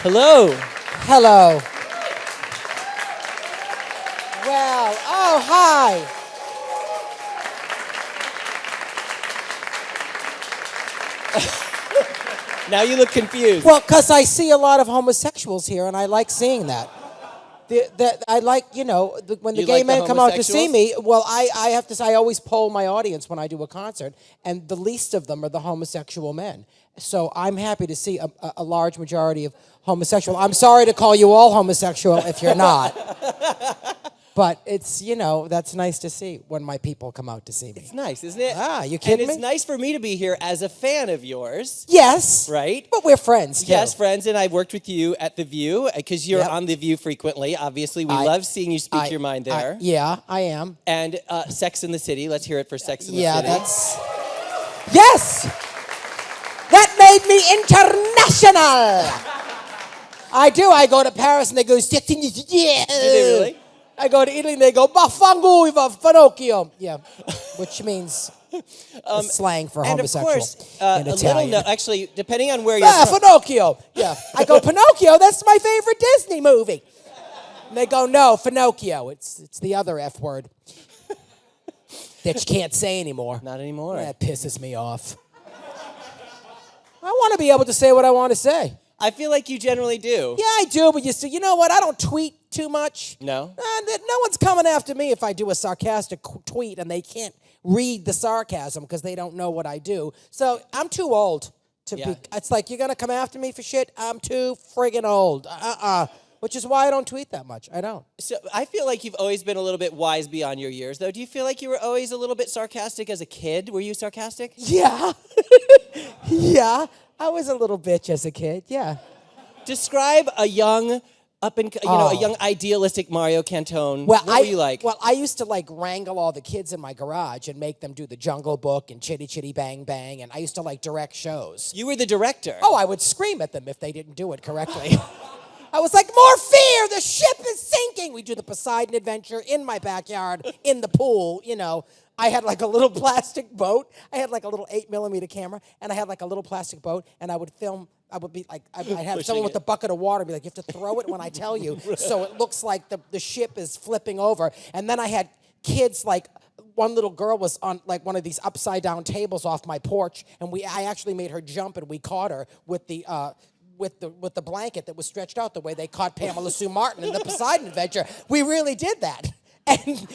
Hello. Hello. Well, oh, hi. Now you look confused. Well, because I see a lot of homosexuals here, and I like seeing that. I like, when the You gay like the men come out to see homosexuals? me, well, I have to say, I always poll my audience when I do a concert, and the least of them are the homosexual men. So I'm happy to see a large majority of homosexual. I'm sorry to call you all homosexual if you're not. But it's, that's nice to see when my people come out to see me. It's nice, isn't it? You kidding And me? it's nice for me to be here as a fan of yours. Yes. Right? But we're friends, too. Yes, friends, and I worked with you at The View, because you're Yep. on The View frequently. Obviously, we love seeing you speak your mind there. Yeah, I am. And Sex in the City. Let's hear it for Sex in the Yeah, City. that's... Yes! That made me international! I do. I go to Paris and they go, Sex in the City. Did they really? I go to Italy and they go, Bafangu iva Finocchio. Yeah, which means slang for homosexual. And of course, in a little Italian. note, actually, depending on where you're from. Pinocchio. Yeah. I go, Pinocchio, that's my favorite Disney movie. And they go, no, Finocchio. It's the other F word that you can't say anymore. Not anymore. That pisses me off. I want to be able to say what I want to say. I feel like you generally do. Yeah, I do, but you know what? I don't tweet too much. No? No one's coming after me if I do a sarcastic tweet and they can't read the sarcasm because they don't know what I do. So I'm too old to be. It's like, you're going to come after me for shit? I'm too friggin' old. Which is why I don't tweet that much. I don't. So I feel like you've always been a little bit wise beyond your years, though. Do you feel like you were always a little bit sarcastic as a kid? Were you sarcastic? Yeah. Yeah. I was a little bitch as a kid. Yeah. Describe a young, a young idealistic Mario Cantone. What were you like? Well, I used to wrangle all the kids in my garage and make them do the Jungle Book and Chitty Chitty Bang Bang, and I used to direct shows. You were the director. Oh, I would scream at them if they didn't do it correctly. I was like, more fear, the ship is sinking. We do the Poseidon Adventure in my backyard, in the pool, I had a little plastic boat. I had a little 8mm camera, and I had a little plastic boat, and I would film. I would be I'd have someone with a bucket of water be like, you have to throw it when I tell you, so it looks like the ship is flipping over. And then I had kids one little girl was on one of these upside down tables off my porch, and I actually made her jump, and we caught her with the blanket that was stretched out the way they caught Pamela Sue Martin in the Poseidon Adventure. We really did that. And,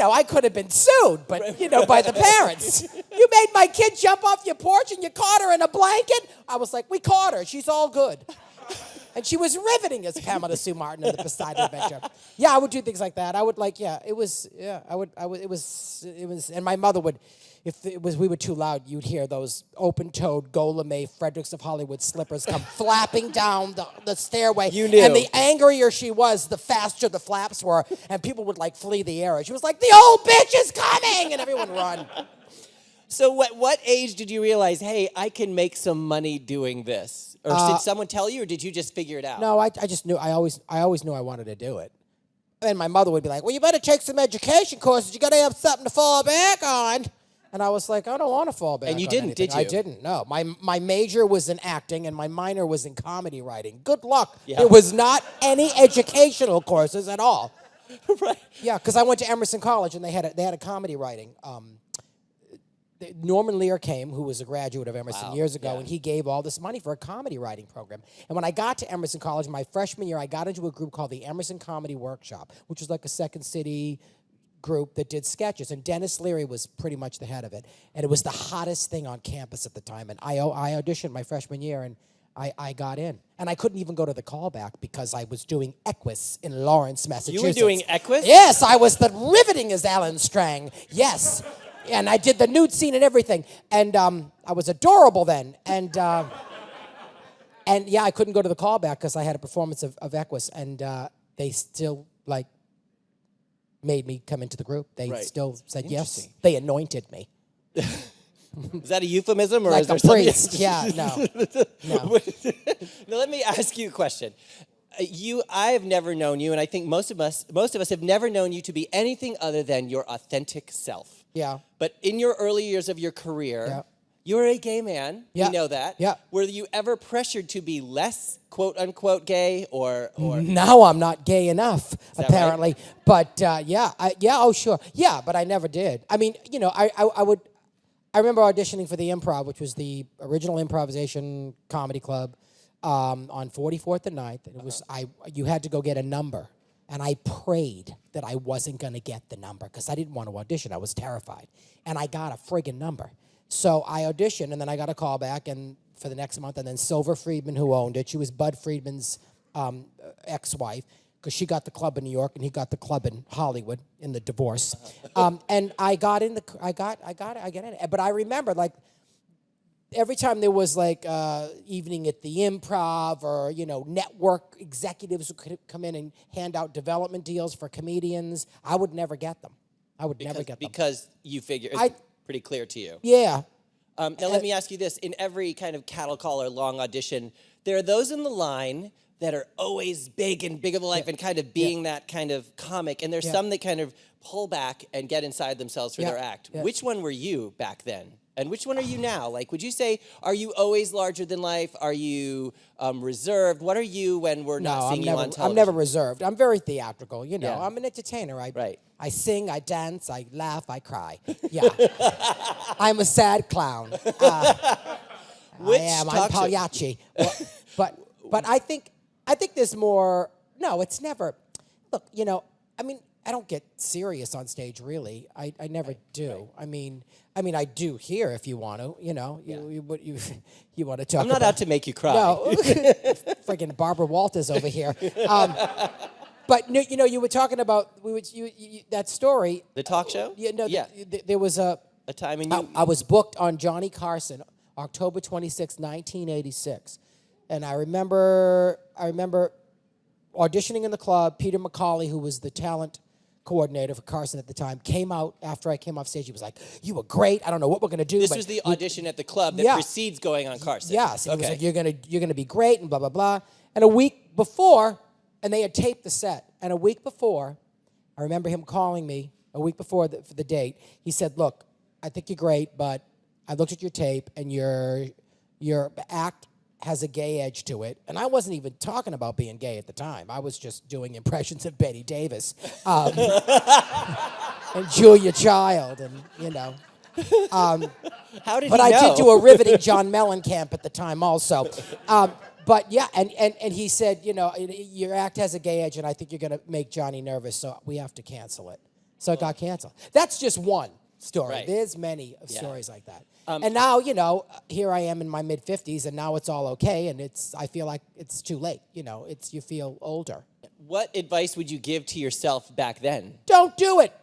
I could have been sued, but, by the parents. You made my kid jump off your porch and you caught her in a blanket? I was like, we caught her. She's all good. And she was riveting as Pamela Sue Martin in the Poseidon Adventure. Yeah, I would do things like that. I would it was, and my mother would, if we were too loud, you'd hear those open-toed Gola-May Fredericks of Hollywood slippers come flapping down the stairway. You knew. And the angrier she was, the faster the flaps were, and people would flee the area. She was like, the old bitch is coming! And everyone run. So what age did you realize, hey, I can make some money doing this? Or did someone tell you, or did you just figure it out? No, I just knew. I always knew I wanted to do it. And my mother would be like, well, you better take some education courses. You got to have something to fall back on. And I was like, I don't want to fall back on anything. And you didn't, did you? I didn't, no. My major was in acting, and my minor was in comedy writing. Good luck. Yeah. There was not any educational courses at all. Right. Yeah, because I went to Emerson College, and they had a comedy writing. Norman Lear came, who was a graduate of Emerson years ago, and he gave all this money for a comedy writing program. And when I got to Emerson College, my freshman year, I got into a group called the Emerson Comedy Workshop, which was a Second City group that did sketches, and Dennis Leary was pretty much the head of it. And it was the hottest thing on campus at the time. And I auditioned my freshman year, and I got in. And I couldn't even go to the callback because I was doing Equus in Lawrence, Massachusetts. You were doing Equus? Yes, I was the riveting as Alan Strang. Yes. And I did the nude scene and everything. And I was adorable then. And yeah, I couldn't go to the callback because I had a performance of Equus. And they still, made me come into the group. They still said yes. They anointed me. Is that a euphemism, or Like is there a priest. Yeah, no. Now, let me ask you a question. I have never known you, and I think most of us have never known you to be anything other than your authentic self. Yeah. But in your early years of your career, You're a gay man. Yeah. We know that. Yeah. Were you ever pressured to be less quote unquote gay or Now I'm not gay enough, that apparently. But oh sure, yeah. But I never did. I mean, I would. I remember auditioning for the Improv, which was the original improvisation comedy club on 44th and 9th. And it was you had to go get a number, and I prayed that I wasn't going to get the number because I didn't want to audition. I was terrified, and I got a friggin' number. So I auditioned, and then I got a call back and for the next month, and then Silver Friedman, who owned it, she was Bud Friedman's ex-wife, because she got the club in New York and he got the club in Hollywood in the divorce. And I got in I got in it. But I remember, like, every time there was like evening at the Improv, or network executives who could come in and hand out development deals for comedians, I would never get them. I would never get them because you figure pretty clear to you. Yeah. Now let me ask you this: in every kind of cattle call or long audition, there are those in the line that are always big and big of a life and kind of being that kind of comic, and there's some that kind of pull back and get inside themselves for their act. Yeah. Which one were you back then? And which one are you now? Like, would you say, are you always larger than life? Are you reserved? What are you when we're not seeing you on television? I'm never reserved. I'm very theatrical. Yeah. I'm an entertainer. Right. I sing, I dance, I laugh, I cry. Yeah. I'm a sad clown. I am. I'm Pagliacci. But I think there's more. No, it's never. Look, I mean, I don't get serious on stage, really. I never do. Right. I mean, I do here if you want to. You want to talk. I'm not out to make you cry. No, friggin' Barbara Walters over here. But you were talking about that story. The talk show. There was a time in I was booked on Johnny Carson, October 26, 1986, and I remember auditioning in the club. Peter McCauley, who was the talent coordinator for Carson at the time, came out after I came off stage. He was like, "You were great. I don't know what we're gonna do." This was the audition at the club that precedes going on Carson. Yes. He was like, "You're gonna be great," and blah blah blah. And a week before, and they had taped the set. And a week before, I remember him calling me a week before for the date. He said, "Look, I think you're great, but I looked at your tape, and your act has a gay edge to it." And I wasn't even talking about being gay at the time. I was just doing impressions of Betty Davis and Julia Child, and How did but he know? I did do a riveting John Mellencamp at the time also. But yeah, and he said, your act has a gay edge, and I think you're going to make Johnny nervous, so we have to cancel it. So it got canceled. That's just one story. Right. There's many stories like that. And now, here I am in my mid-50s, and now it's all okay, and I feel like it's too late. You feel older. What advice would you give to yourself back then? Don't do it.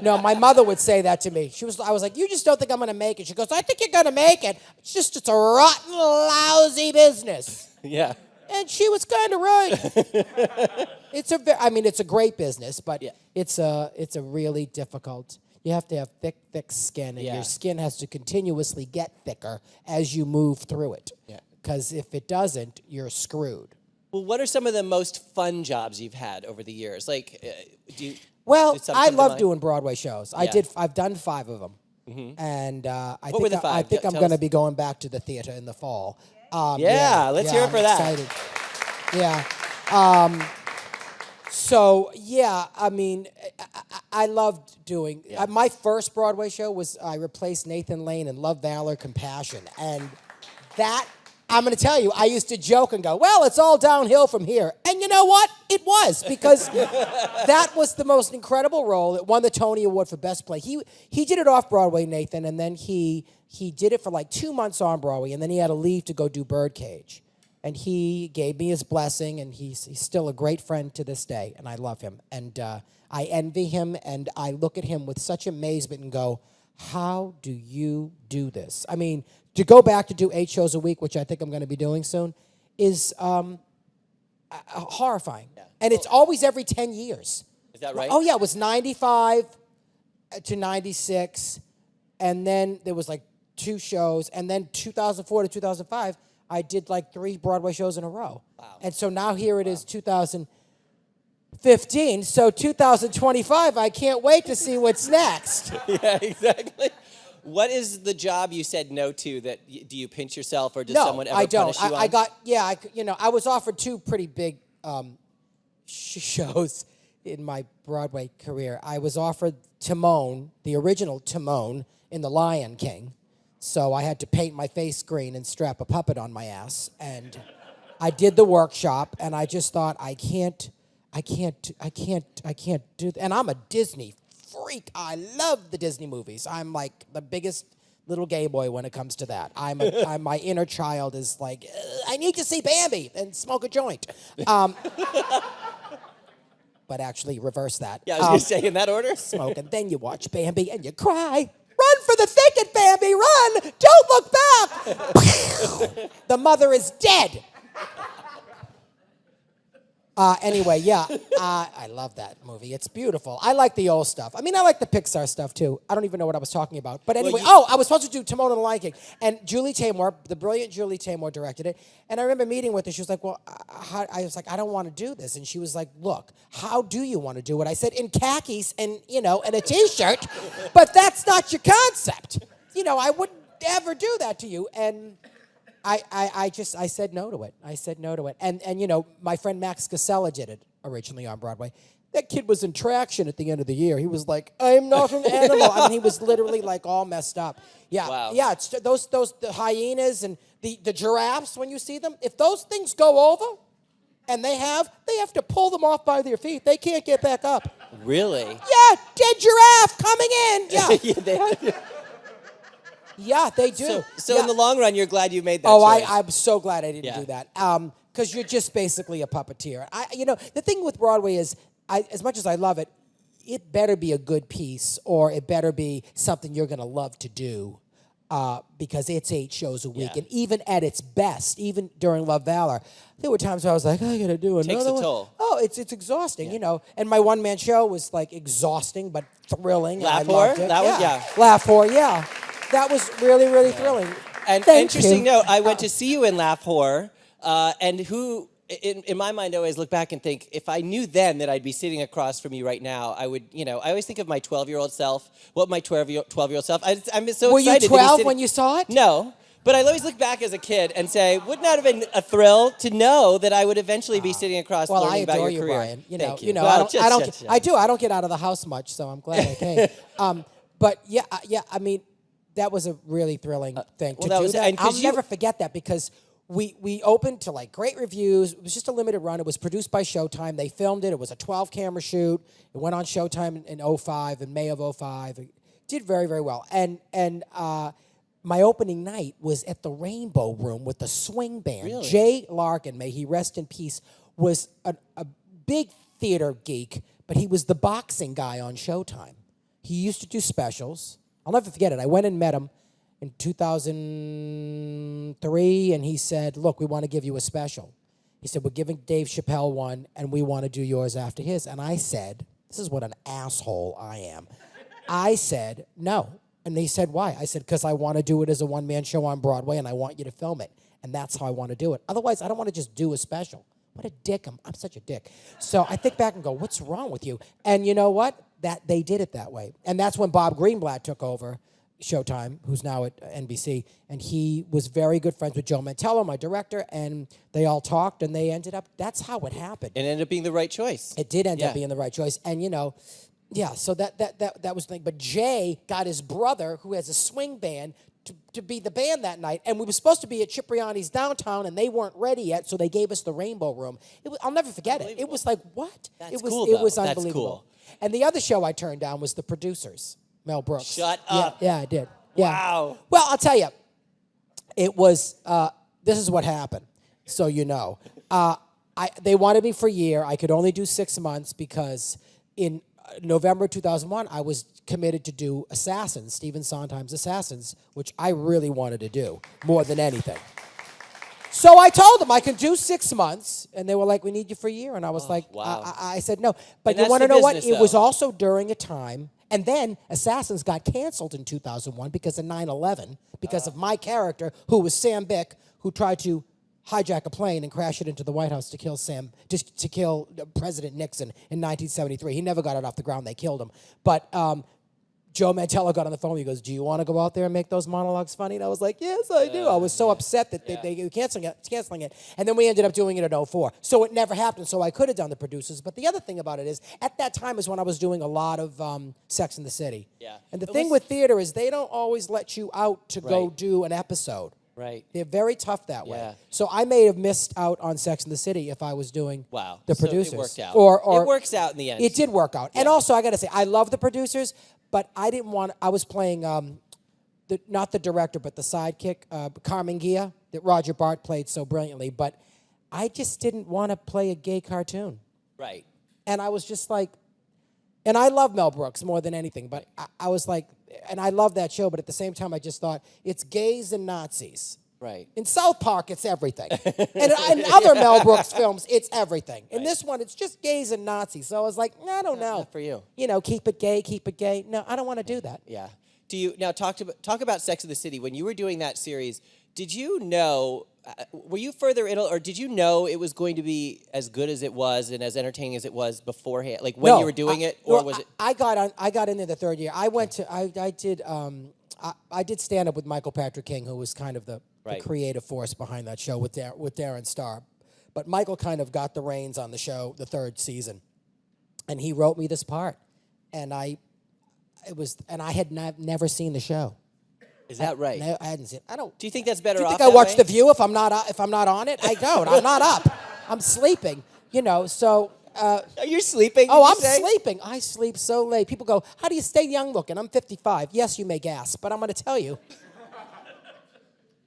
No, my mother would say that to me. I was like, "You just don't think I'm going to make it." She goes, "I think you're going to make it. It's a rotten, lousy business." Yeah. And she was kind of right. It's a great business, but it's a really difficult. You have to have thick skin, and your skin has to continuously get thicker as you move through it. Yeah. Because if it doesn't, you're screwed. Well, what are some of the most fun jobs you've had over the years? Like, I love doing Broadway shows. I've done 5 of them, and I were the 5? I think I'm going to be going back to the theater in the fall. Let's hear it for that. Excited. Yeah. I loved doing. My first Broadway show was I replaced Nathan Lane in Love, Valor, Compassion, and that. I'm going to tell you, I used to joke and go, "Well, it's all downhill from here." And you know what? It was, because that was the most incredible role. It won the Tony Award for Best Play. He did it off Broadway, Nathan, and then he did it for like 2 months on Broadway, and then he had to leave to go do Birdcage. And he gave me his blessing, and he's still a great friend to this day, and I love him. And I envy him, and I look at him with such amazement and go, "How do you do this?" I mean, to go back to do 8 shows a week, which I think I'm going to be doing soon, is horrifying. Yeah. And it's always every 10 years. Is that right? Oh, yeah. It was 95 to 96. And then there was like 2 shows. And then 2004 to 2005, I did like 3 Broadway shows in a row. Wow. And so now here it is 2015. So 2025, I can't wait to see what's next. Yeah, exactly. What is the job you said no to? Do you pinch yourself, or does No, someone ever I don't. punish you on? I got, I was offered 2 pretty big shows in my Broadway career. I was offered Timon, the original Timon, in The Lion King. So I had to paint my face green and strap a puppet on my ass. And I did the workshop, and I just thought, I can't do that. And I'm a Disney freak. I love the Disney movies. I'm like the biggest little gay boy when it comes to that. My inner child is like, I need to see Bambi and smoke a joint. But actually reverse that. Yeah, I was going to say in that order. Smoke, and then you watch Bambi and you cry. Run for the thicket, Bambi, run! Don't look back! The mother is dead. Anyway, I love that movie. It's beautiful. I like the old stuff. I mean, I like the Pixar stuff, too. I don't even know what I was talking about. But anyway, I was supposed to do Timon and the Lion King. And Julie Taymor, the brilliant Julie Taymor, directed it. And I remember meeting with her. She was like, well, I was like, I don't want to do this. And she was like, look, how do you want to do it? I said, in khakis and, and a T-shirt. But that's not your concept. I wouldn't ever do that to you. And I said no to it. I said no to it. And my friend Max Casella did it originally on Broadway. That kid was in traction at the end of the year. He was like, I'm not an animal. I mean, he was literally like all messed up. Yeah. Wow. Yeah, it's the hyenas and the giraffes, when you see them, if those things go over, and they have to pull them off by their feet. They can't get back up. Really? Yeah, dead giraffe coming in. Yeah. Yeah, they have. Yeah, they do. So in the long run, you're glad you made that choice. choice. I'm so glad I didn't do that. Because you're just basically a puppeteer. The thing with Broadway is, as much as I love it, it better be a good piece, or it better be something you're going to love to do, because it's 8 shows a week. Yeah. And even at its best, even during Love Valor, there were times where I was like, I got to do another Takes a one. toll. Oh, it's exhausting, And my one-man show was like exhausting but thrilling. Laugh and I loved Whore? it. That was, Laugh Whore, yeah. That was really, really thrilling. And Thank interesting you. note, I went to see you in Laugh Whore, and who, in my mind, I always look back and think, if I knew then that I'd be sitting across from you right now, I would, I always think of my 12-year-old self, my 12-year-old self. I'm so Were excited. you 12 when you saw it? No. But I always look back as a kid and say, wouldn't that have been a thrill to know that I would eventually be sitting across learning about your career? Brian. Thank you. Well, I don't get out of the house much, so I'm glad I came. But I mean, that was a really thrilling thing to do. I'll never forget that, because we opened to like great reviews. It was just a limited run. It was produced by Showtime. They filmed it. It was a 12-camera shoot. It went on Showtime in 05, in May of 05. It did very, very well. And my opening night was at the Rainbow Room with the swing band. Really? Jay Larkin, may he rest in peace, was a big theater geek, but he was the boxing guy on Showtime. He used to do specials. I'll never forget it. I went and met him in 2003, and he said, look, we want to give you a special. He said, we're giving Dave Chappelle one, and we want to do yours after his. And I said, this is what an asshole I am. I said, no. And he said, why? I said, because I want to do it as a one-man show on Broadway, and I want you to film it. And that's how I want to do it. Otherwise, I don't want to just do a special. What a dick. I'm such a dick. So I think back and go, what's wrong with you? And you know what? That they did it that way. And that's when Bob Greenblatt took over Showtime, who's now at NBC, and he was very good friends with Joe Mantello, my director, and they all talked, and they ended up, that's how it happened. It ended up being the right choice. It did end up being the right choice. And, so that was the thing. But Jay got his brother, who has a swing band, to be the band that night. And we were supposed to be at Cipriani's downtown, and they weren't ready yet, so they gave us the Rainbow Room. I'll never forget it. It was like, what? That's cool, though. It was That's unbelievable. cool. And the other show I turned down was The Producers, Mel Brooks. Shut up. Yeah, I did. Yeah. Wow. Well, I'll tell you, it was, this is what happened, so you know. They wanted me for a year. I could only do 6 months because in November 2001, I was committed to do Assassins, Stephen Sondheim's Assassins, which I really wanted to do more than anything. So I told them I could do 6 months, and they were like, we need you for a year. And I was like, wow. I said no. But And you want to that's the know what? business, It was though. also during a time, and then Assassins got canceled in 2001 because of 9/11, because of my character, who was Sam Bick, who tried to hijack a plane and crash it into the White House to kill President Nixon in 1973. He never got it off the ground. They killed him. But Joe Mantello got on the phone. He goes, "Do you want to go out there and make those monologues funny?" And I was like, "Yes, I do." I was so upset that they were canceling it. And then we ended up doing it at 04. So it never happened. So I could have done the producers. But the other thing about it is, at that time is when I was doing a lot of Sex in the City. Yeah. And the thing with theater is they don't always let you out to go do an episode. Right. They're very tough that way. Yeah. So I may have missed out on Sex in the City if I was doing the So producers. it worked out. Or it works out in the end. It did work out. And also, I got to say, I love the producers, but I didn't want. I was playing not the director, but the sidekick, Carmen Gia, that Roger Bart played so brilliantly. But I just didn't want to play a gay cartoon. Right. And I was just like, and I love Mel Brooks more than anything, but I was like, and I love that show, but at the same time, I just thought, it's gays and Nazis. Right. In South Park, it's everything. And in other Mel Brooks films, it's everything. In this one, it's just gays and Nazis. So I was like, I don't know. Not for you. You know, keep it gay, keep it gay. No, I don't want to do that. Yeah. Do you now talk about Sex in the City? When you were doing that series, did you know? Were you further in, or did you know it was going to be as good as it was and as entertaining as it was beforehand? Like when you were doing it, or was it? I got in there the third year. I went to. I did stand up with Michael Patrick King, who was kind of the creative force behind that show with Darren Star. But Michael kind of got the reins on the show the third season, and he wrote me this part, and I had never seen the show. Is that right? No, I hadn't seen. I don't. Do you think that's better? Do you off think I that watch way? The View if I'm not on it? I don't. I'm not up. I'm sleeping. You know. So. Are you sleeping? Oh, did I'm you say? sleeping. I sleep so late. People go, "How do you stay young looking?" I'm 55. Yes, you may gasp, but I'm going to tell you.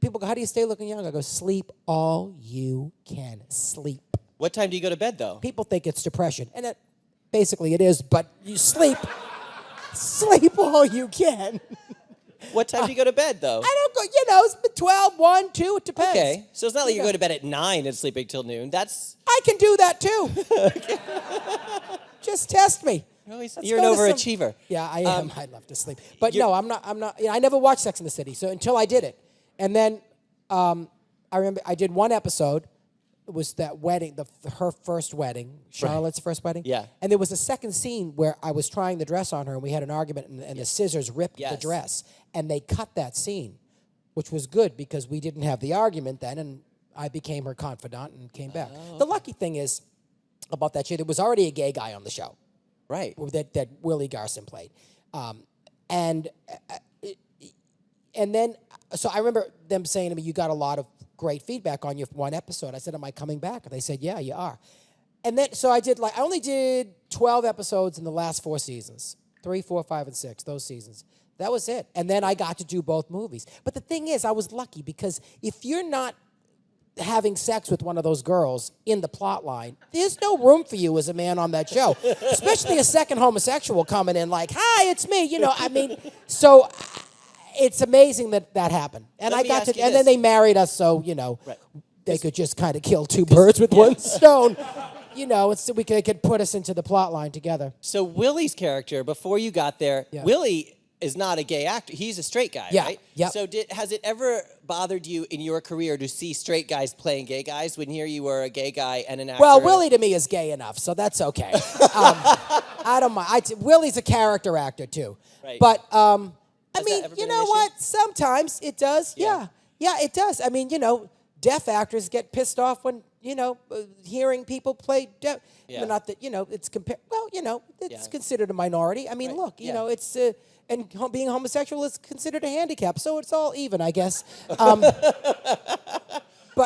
People go, "How do you stay looking young?" I go, "Sleep all you can. Sleep." What time do you go to bed though? People think it's depression, and basically it is. But you sleep. Sleep all you can. What time do you go to bed though? I don't go. You know, it's 12, 1, 2. It depends. Okay, so it's not like you go to bed at 9 and sleeping till noon. That's I can do that too. Just test me. you're an overachiever. Yeah, I am. I love to sleep, but no, I'm not. You know, I never watched Sex in the City, so until I did it, and then I remember I did one episode. It was that wedding, her first wedding, Charlotte's first wedding. Yeah. And there was a second scene where I was trying the dress on her, and we had an argument, and the scissors ripped the dress, and they cut that scene, which was good because we didn't have the argument then, and I became her confidant and came back. The lucky thing is about that show, there was already a gay guy on the show. Right. That Willie Garson played. And then, so I remember them saying to me, "You got a lot of great feedback on your one episode." I said, "Am I coming back?" And they said, "Yeah, you are." And then, so I only did 12 episodes in the last 4 seasons. 3, 4, 5, and 6, those seasons. That was it. And then I got to do both movies. But the thing is, I was lucky because if you're not having sex with one of those girls in the plot line, there's no room for you as a man on that show. Especially a second homosexual coming in like, "Hi, it's me." You know, I mean, so it's amazing that happened. And Let me ask you and then this. they married us, so, you know, they could just kind of kill two birds with one stone. You know, they could put us into the plot line together. So Willie's character, before you got there, Willie is not a gay actor. He's a straight guy, right? Yeah. So has it ever bothered you in your career to see straight guys playing gay guys when here you were a gay guy and an actor? Well, Willie to me is gay enough, so that's okay. I don't mind. Willie's a character actor too. Right. But I Has mean, that ever you been an know issue? what? Sometimes it does. Yeah, it does. I mean, you know, deaf actors get pissed off when, you know, hearing people play deaf. Yeah. Not that, you know, it's well, you know, it's considered a minority. I mean, look, you know, it's and being homosexual is considered a handicap, so it's all even, I guess. But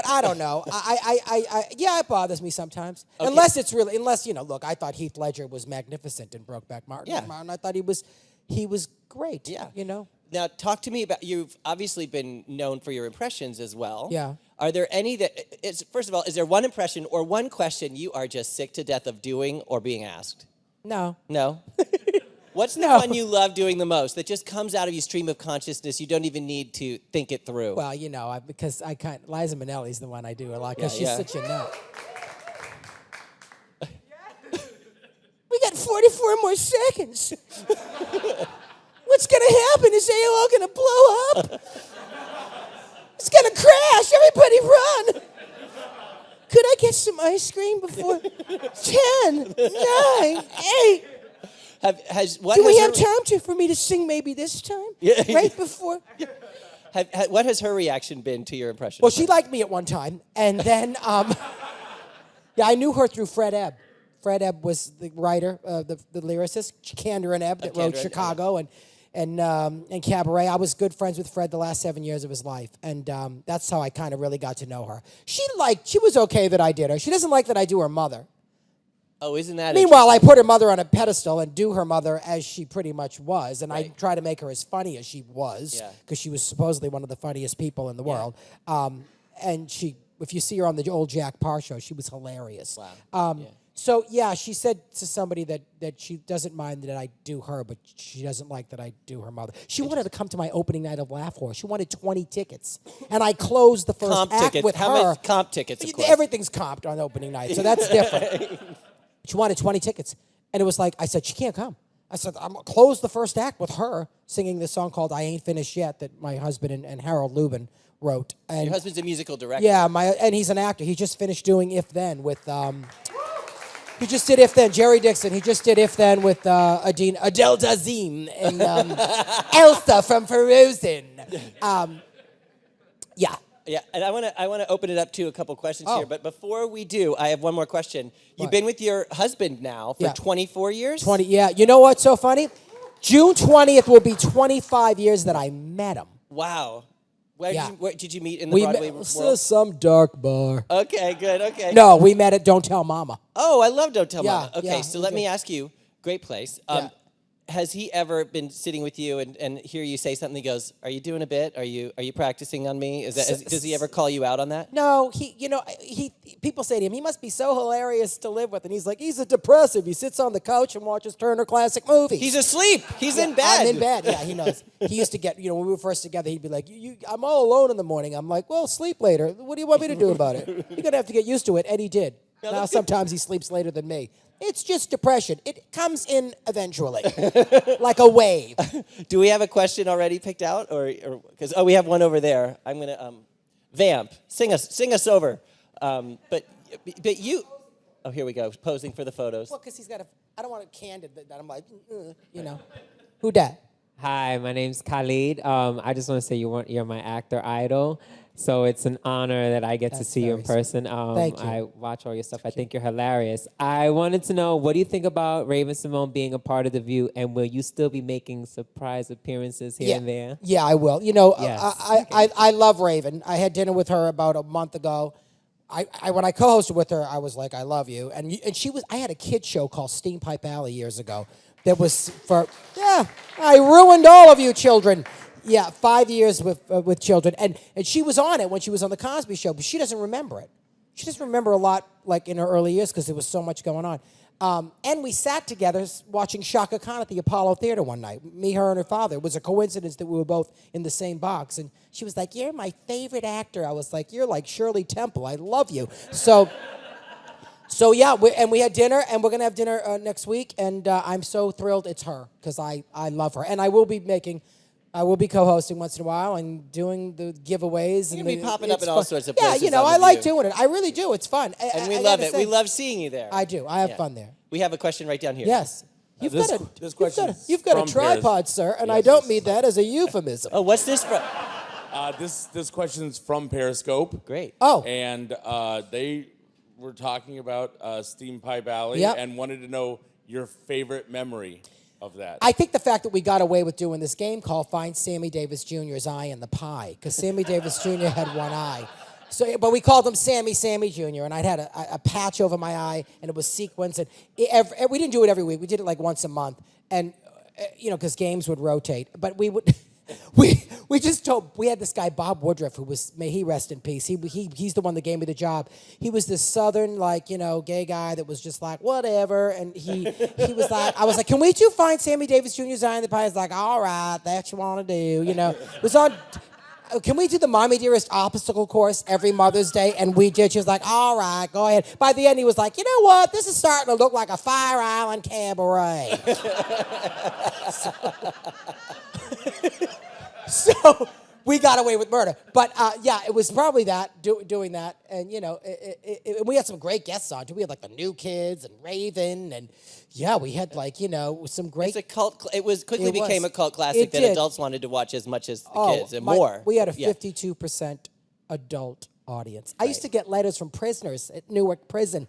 I don't know. It bothers me sometimes. Okay. Unless, you know, look, I thought Heath Ledger was magnificent in Brokeback Mountain. Yeah. I thought he was great. Yeah. You know? Now, talk to me about, you've obviously been known for your impressions as well. Yeah. Are there any first of all, is there one impression or one question you are just sick to death of doing or being asked? No. No? What's the one you love doing the most that just comes out of your stream of consciousness, you don't even need to think it through? Well, you know, because Liza Minnelli's the one I do a lot because she's such a nut. We got 44 more seconds. What's going to happen? Is they all going to blow up? It's going to crash. Everybody run. Could I get some ice cream before 10, 9, 8? What Do we has have time for me to sing maybe this time? Yeah. Right before? what has her reaction been to your impression? Well, of she her? liked me at one time. And then, yeah, I knew her through Fred Ebb. Fred Ebb was the writer, the lyricist, Kander and Ebb, that wrote Chicago and Cabaret. I was good friends with Fred the last 7 years of his life. And that's how I kind of really got to know her. She was okay that I did her. She doesn't like that I do her mother. Oh, isn't that Meanwhile, I put her mother on a pedestal and do her mother as she pretty much was, and I try to make her as funny as she was, because she was supposedly one of the funniest people in the world. And if you see her on the old Jack Parr show, she was hilarious. Wow. So, yeah, she said to somebody that she doesn't mind that I do her, but she doesn't like that I do her mother. She wanted to come to my opening night of Laugh Horse. She wanted 20 tickets. And I closed the first comp act tickets. with How her. much comp tickets, of course? Everything's comped on opening night, so that's different. She wanted 20 tickets. And it was like, I said, she can't come. I said, I'm going to close the first act with her singing this song called I Ain't Finished Yet that my husband and Harold Lubin wrote. And your husband's a musical director. yeah, and he's an actor. He just finished doing If Then with... he just did If Then. Jerry Dixon. He just did If Then with Adele Dazeem and Elsa from Frozen. Yeah. Yeah, and I want to open it up to a couple questions here, but before we do, I have one more question. You've been with your husband now for 24 years? 20, yeah. You know what's so funny? June 20th will be 25 years that I met him. Wow. Where did you meet in the We Broadway met world? some dark bar. Okay, good, okay. No, we met at Don't Tell Mama. Oh, I love Don't Tell Mama. Okay, yeah, so let me ask you, great place. Has he ever been sitting with you and hear you say something? He goes, "Are you doing a bit? Are you practicing on me?" Does he ever call you out on that? No, people say to him, he must be so hilarious to live with, and he's like, he's a depressive. He sits on the couch and watches Turner Classic Movies. He's asleep. He's in bed. I'm in bed. Yeah, he knows. He used to get, when we were first together, he'd be like, I'm all alone in the morning. I'm like, well, sleep later. What do you want me to do about it? You're gonna have to get used to it, and he did. Now sometimes he sleeps later than me. It's just depression. It comes in eventually, like a wave. Do we have a question already picked out, or because we have one over there. I'm gonna vamp, sing us over. But you, here we go, posing for the photos. Well, because I don't want it candid that I'm like, who dat? Hi, my name's Khalid. I just want to say you're my actor idol. So it's an honor that I get to see you in person. Thank you. I watch all your stuff. I think you're hilarious. I wanted to know, what do you think about Raven Simone being a part of The View, and will you still be making surprise appearances here and there? Yeah, I will. Yes. I love Raven. I had dinner with her about a month ago. When I co-hosted with her, I was like, I love you. And I had a kid show called Steam Pipe Alley years ago that was I ruined all of you children. Yeah, 5 years with children. And she was on it when she was on The Cosby Show, but she doesn't remember it. She doesn't remember a lot, like, in her early years because there was so much going on. And we sat together watching Shaka Khan at the Apollo Theater one night, me, her, and her father. It was a coincidence that we were both in the same box. And she was like, you're my favorite actor. I was like, you're like Shirley Temple. I love you. So yeah, we had dinner, and we're going to have dinner next week. And I'm so thrilled it's her because I love her. And I will be co-hosting once in a while and doing the giveaways. You're going to be popping up in all sorts of places. places. Yeah, I like doing it. I really do. It's fun. And we love it. We love seeing you there. I do. I have fun there. We have a question right down here. Yes. You've got a tripod, Paris. sir, and I don't mean that as a euphemism. Oh, what's this from? This question's from Periscope. Great. Oh. And they were talking about Steam Pipe Alley and wanted to know your favorite memory of that. I think the fact that we got away with doing this game called Find Sammy Davis Jr.'s Eye in the Pie, because Sammy Davis Jr. had one eye. So, but we called him Sammy Jr., and I'd had a patch over my eye, and it was sequins. And we didn't do it every week. We did it like once a month, and because games would rotate. But we would, we just told, we had this guy Bob Woodruff, who was, may he rest in peace. He's the one that gave me the job. He was this southern gay guy that was just like whatever, and he was like, I was like, can we find Sammy Davis Jr.'s Eye in the Pie? He's like, all right, that's what you want to do, It was on. Can we do the Mommy Dearest obstacle course every Mother's Day? And we did. She was like, all right, go ahead. By the end, he was like, you know what? This is starting to look like a Fire Island cabaret. we got away with murder. But yeah, it was probably that, doing that. And, we had some great guests on, too. We had, like, the New Kids and Raven. And, yeah, we had, like, some great... It's a cult. It became a cult classic that adults wanted to watch as much as the kids and more. We had a 52% adult audience. I used to get letters from prisoners at Newark Prison.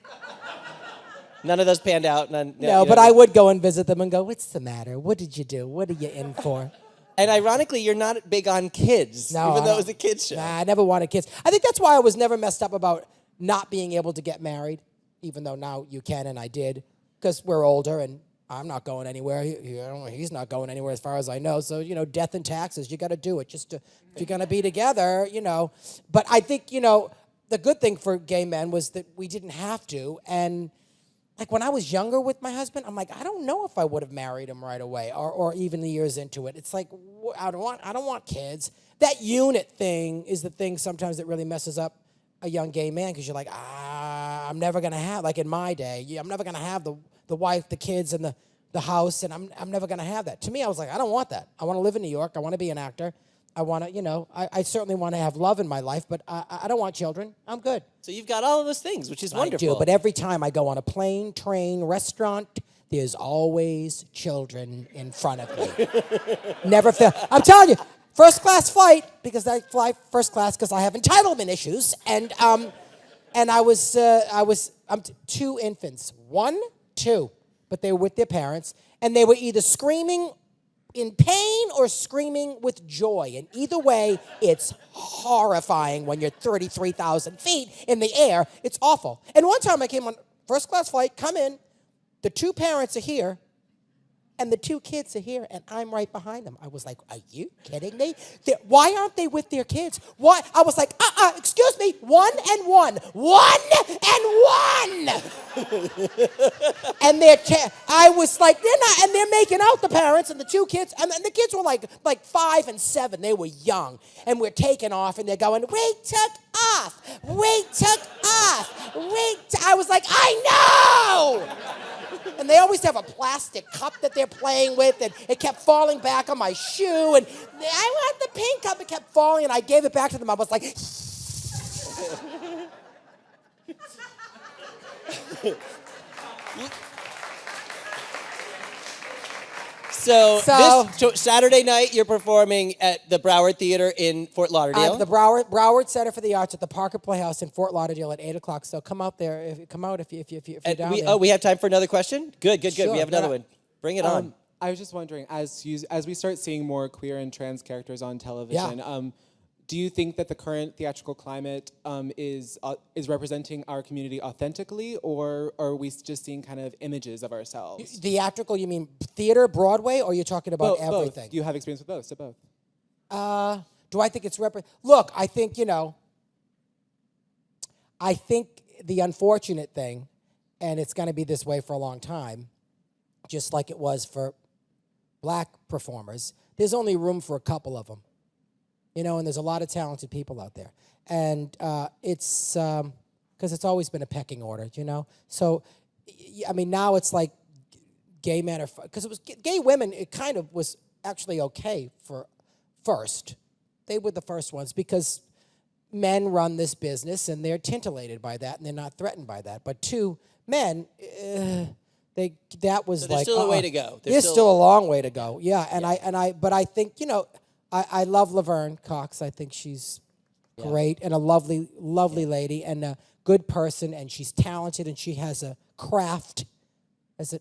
None of those panned out. But I would go and visit them and go, what's the matter? What did you do? What are you in for? And ironically, you're not big on kids, even though it was a kids show. Nah, I never wanted kids. I think that's why I was never messed up about not being able to get married, even though now you can and I did, because we're older and I'm not going anywhere. He's not going anywhere as far as I know. So, death and taxes, you got to do it if you're going to be together, But I think, the good thing for gay men was that we didn't have to. And like when I was younger with my husband, I'm like, I don't know if I would have married him right away or even the years into it. It's like, I don't want kids. That unit thing is the thing sometimes that really messes up a young gay man because you're like, I'm never going to have, like in my day, I'm never going to have the wife, the kids, and the house, and I'm never going to have that. To me, I was like, I don't want that. I want to live in New York. I want to be an actor. I want to, I certainly want to have love in my life, but I don't want children. I'm good. So you've got all of those things, which is wonderful. I do, but every time I go on a plane, train, restaurant, there's always children in front of me. Never fail. I'm telling you, first class flight, because I fly first class because I have entitlement issues, and I was two infants, 1, 2, but they were with their parents, and they were either screaming in pain or screaming with joy. And either way, it's horrifying when you're 33,000 feet in the air. It's awful. And one time I came on first class flight, come in, the 2 parents are here, and the 2 kids are here, and I'm right behind them. I was like, are you kidding me? Why aren't they with their kids? Why? I was like, excuse me, 1 and 1. 1 and 1! And I was like, they're not, and they're making out, the parents and the 2 kids, and the kids were like 5 and 7. They were young, and we're taking off, and they're going, wait, took off, wait, took off, I was like, I know! And they always have a plastic cup that they're playing with, and it kept falling back on my shoe, and I want the pink cup, it kept falling, and I gave it back to them. I was like, So Saturday night, you're performing at the Broward Theater in Fort Lauderdale. The Broward Center for the Arts at the Parker Playhouse in Fort Lauderdale at 8 o'clock. So come out there. If you're down there. Oh, we have time for another question? Good. Sure, We have another one. Bring it on. I was just wondering, as we start seeing more queer and trans characters on television, do you think that the current theatrical climate is representing our community authentically, or are we just seeing kind of images of ourselves? Theatrical, you mean theater, Broadway, or you're talking about everything? Both. You have experience with both, so both. Do I think it's Look, I think, I think the unfortunate thing, and it's going to be this way for a long time, just like it was for black performers, there's only room for a couple of them. And there's a lot of talented people out there. And it's, because it's always been a pecking order, So, I mean, now it's like gay men are, because it was gay women, it kind of was actually okay for first. They were the first ones because men run this business and they're tintillated by that and they're not threatened by that. But 2 men, that was there's still a way to go. There's still a long way to go. Yeah, but I think, I love Laverne Cox. I think she's great and a lovely, lovely lady and a good person, and she's talented and she has a craft.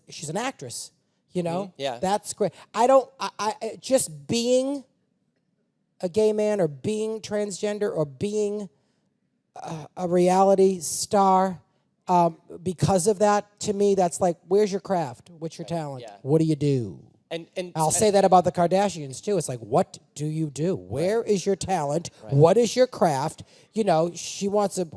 She's an actress, Yeah. That's great. I just being a gay man or being transgender or being a reality star, because of that, to me, that's like, where's your craft? What's your talent? Yeah. What do you do? And I'll say that about the Kardashians, too. It's like, what do you do? Where is your talent? Right. What is your craft? She wants to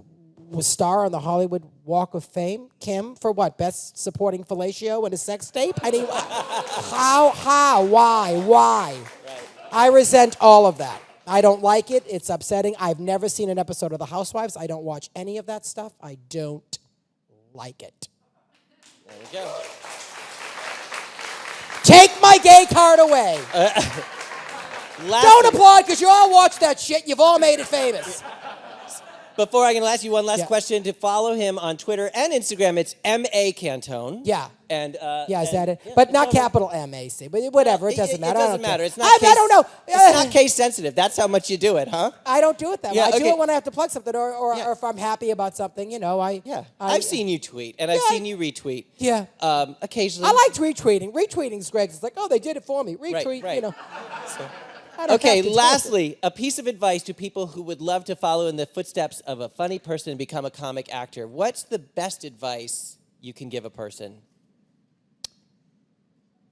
star on the Hollywood Walk of Fame. Kim, for what? Best supporting fellatio in a sex tape? I mean, how? Why? Right. I resent all of that. I don't like it. It's upsetting. I've never seen an episode of The Housewives. I don't watch any of that stuff. I don't like it. There we go. Take my gay card away. Don't applaud because you all watch that shit. You've all made it famous. Before I can ask you one last Yeah. question, to follow him on Twitter and Instagram, it's M.A. Cantone. Yeah. And Yeah, is that it? yeah, But not totally. capital M-A-C. But whatever, it doesn't matter. It I doesn't don't care. matter. It's not I case, don't know. It's not case sensitive. That's how much you do it, huh? I don't do it that way. Yeah, I do okay. it when I have to plug something or Yeah. if I'm happy about something, you know. I've seen you tweet, and I've Yeah. seen you retweet. Yeah. Occasionally. I liked retweeting. Retweeting's great. It's like, oh, they did it for me. Retweet, right. you know. So- I don't Okay, have to do it. lastly, a piece of advice to people who would love to follow in the footsteps of a funny person and become a comic actor. What's the best advice you can give a person?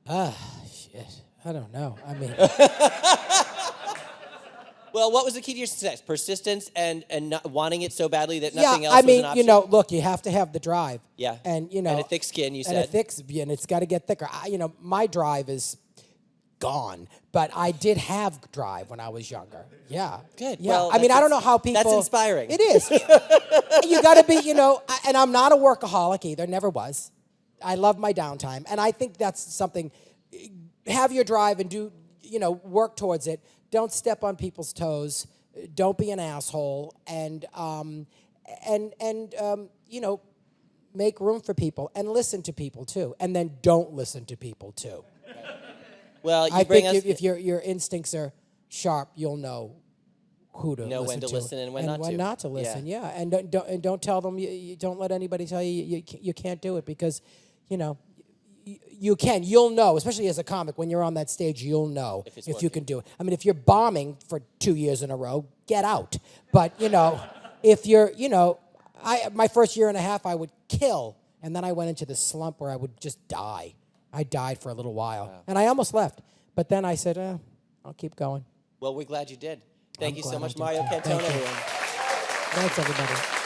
Shit. I don't know. I mean, Well, what was the key to your success? Persistence and not wanting it so badly that yeah, nothing else I was mean, an option? you know, look, you have to have the drive. Yeah. And, you know. And a thick skin, you And a said. thick skin, and it's got to get thicker. You know, my drive is gone, but I did have drive when I was younger. Yeah. Good. Yeah. Well, I mean, that's I don't know how people. that's inspiring. It is. You got to be, you know, and I'm not a workaholic either, never was. I love my downtime, and I think that's something. Have your drive and do, you know, work towards it. Don't step on people's toes. Don't be an asshole, and you know, make room for people and listen to people too, and then don't listen to people too. Well, you I bring think us if your instincts are sharp, you'll know who to Know when listen to listen and when not to. not to listen. Yeah, and don't tell them. You don't let anybody tell you you can't do it because, you know, you can. You'll know, especially as a comic, when you're on that stage, you'll know if you can do it. I mean, if you're bombing for 2 years in a row, get out. But, you know, if you're, you know, my first year and a half, I would kill, and then I went into this slump where I would just die. I died for a little while, and I almost left. But then I said, I'll keep going. Well, we're glad you did. Thank I'm you so glad I much, did Mario too. Cantone, Thank you. everyone. Thanks, everybody.